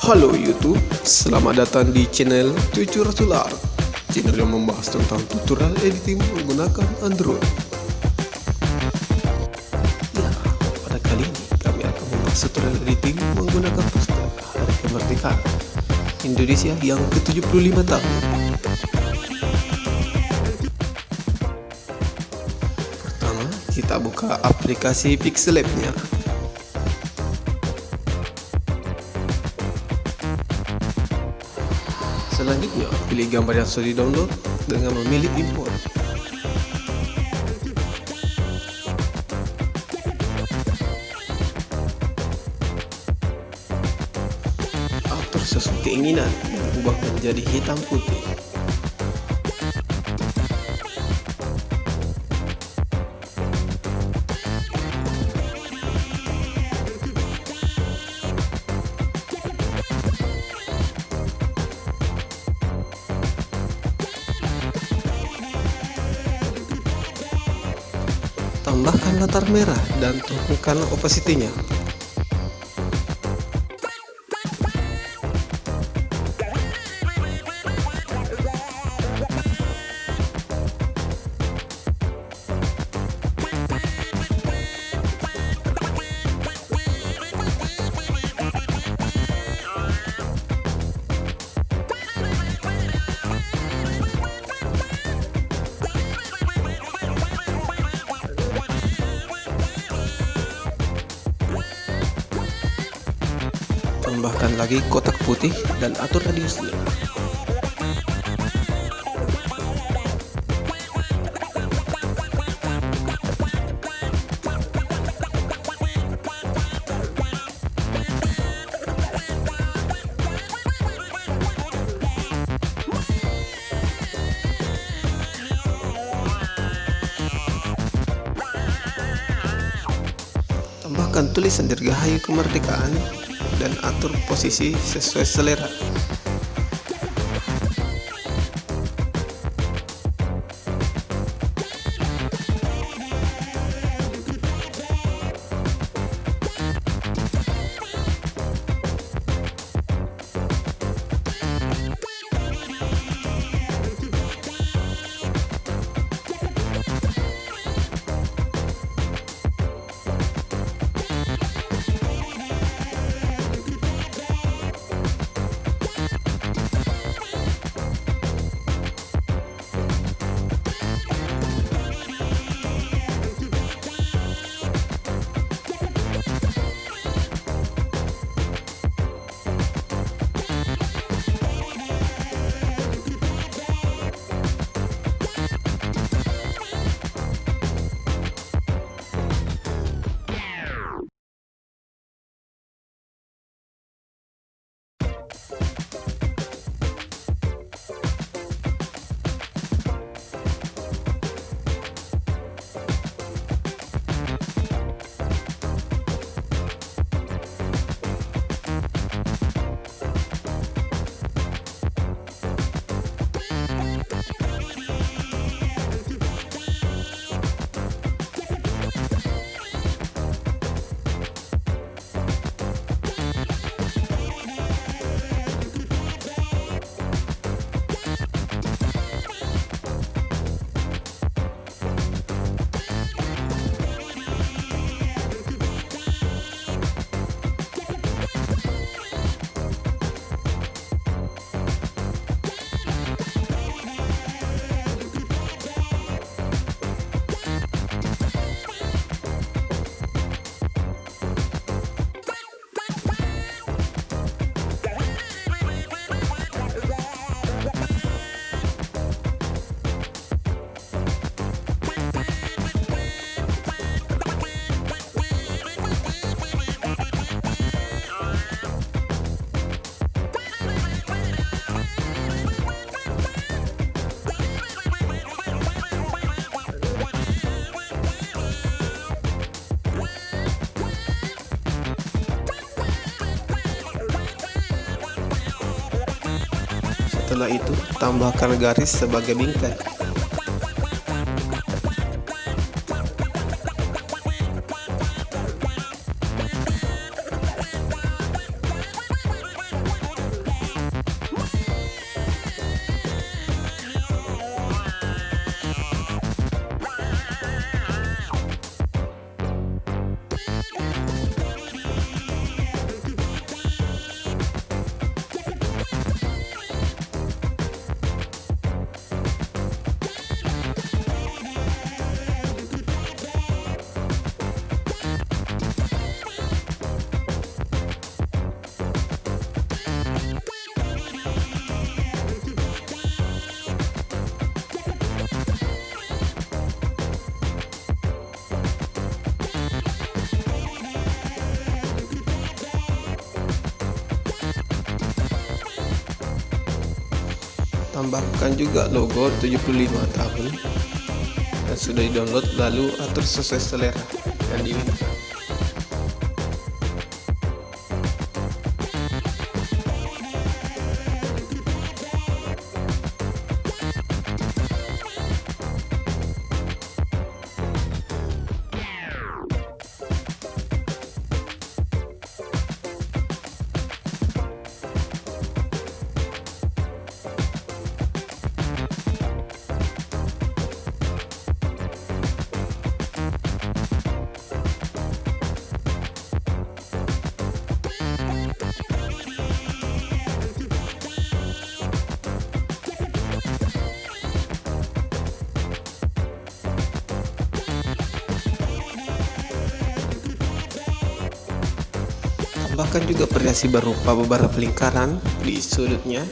Halo YouTube, selamat datang di channel Cucu Rasul Art, channel yang membahas tentang tutorial editing menggunakan Android. Ya, pada kali ini kami akan membahas tutorial editing menggunakan poster Hari Kemerdekaan Indonesia yang ke-75 tahun. Pertama, kita buka aplikasi Pixellab-nya. Selanjutnya, pilih gambar yang sudah di-download dengan memilih import. Atur sesuai keinginan dan ubah menjadi hitam putih. Tambahkan latar merah dan turunkan opacity-nya. Tambahkan lagi kotak putih dan atur radiusnya. Tambahkan tulisan Dirgahayu Kemerdekaan dan atur posisi sesuai selera. Setelah itu, tambahkan garis sebagai bingkai. Tambahkan juga logo 75 tahun dan sudah di-download, lalu atur sesuai selera yang diinginkan. Tambahkan juga variasi berupa beberapa lingkaran di sudutnya.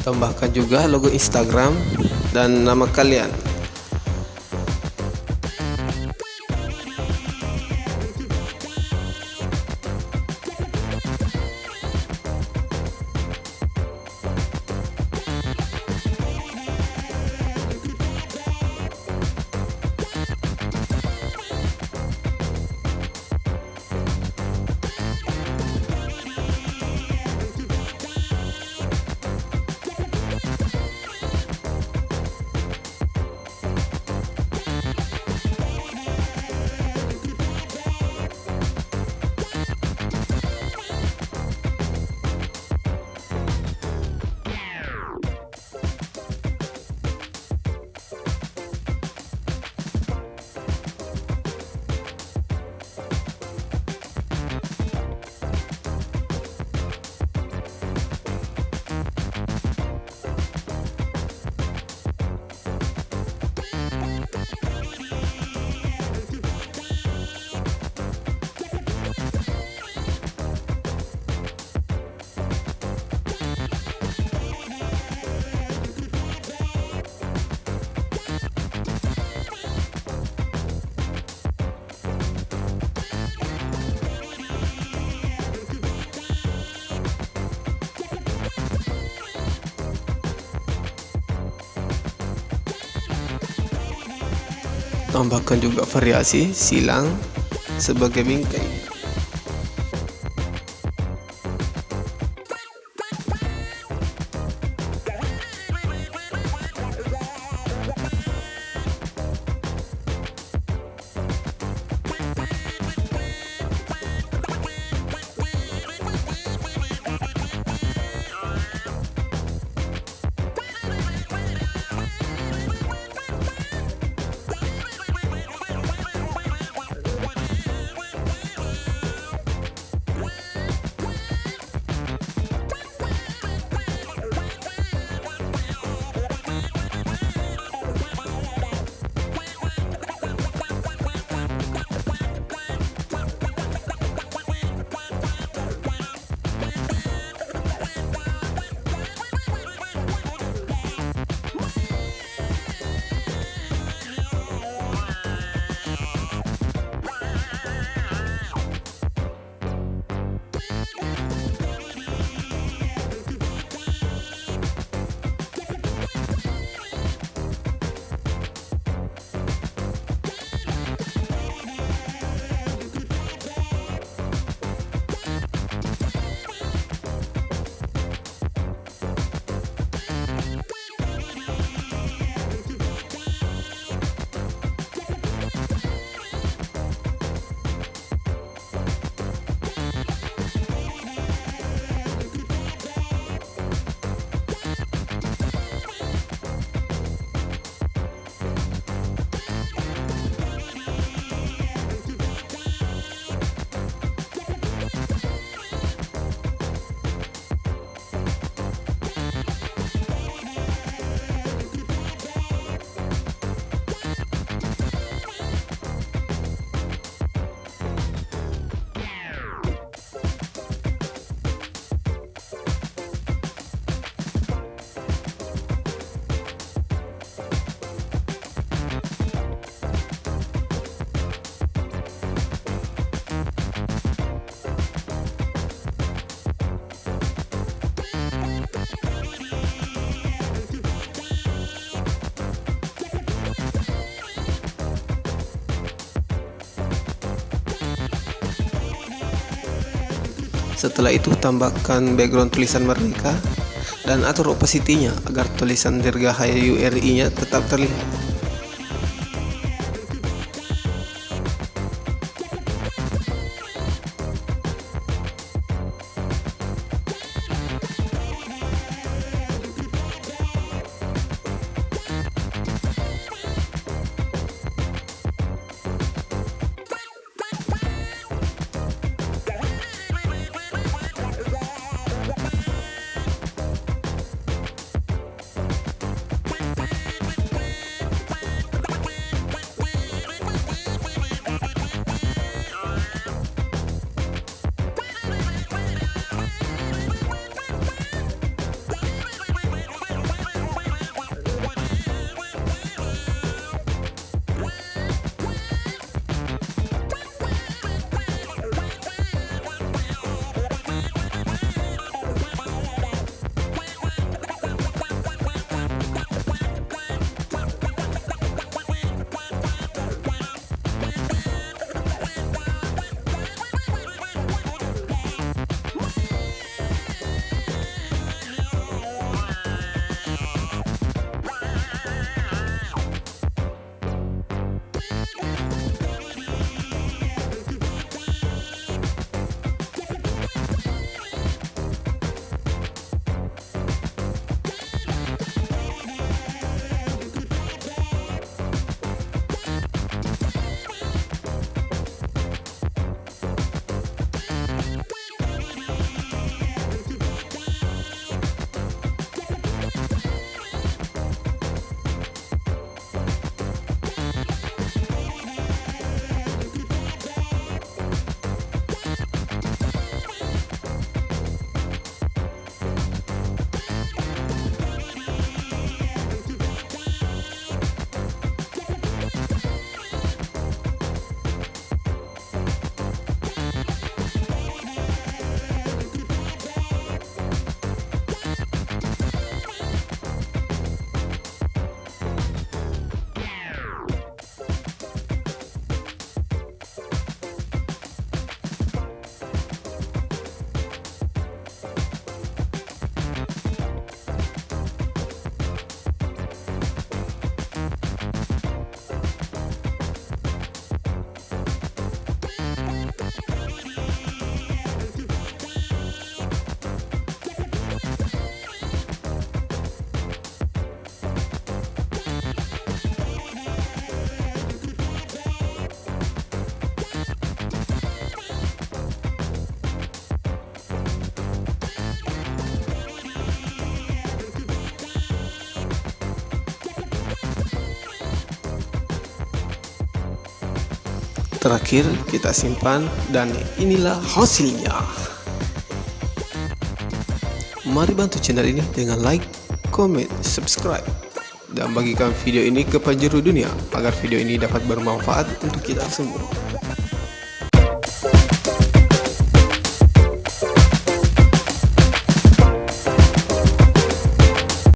Tambahkan juga logo Instagram dan nama kalian. Tambahkan juga variasi silang sebagai bingkai. Setelah itu tambahkan background tulisan mereka dan atur opacity-nya agar tulisan dirgahayu RI-nya tetap terlihat. Terakhir kita simpan dan inilah hasilnya. Mari bantu channel ini dengan like, comment, subscribe, dan bagikan video ini ke penjuru dunia agar video ini dapat bermanfaat untuk kita semua.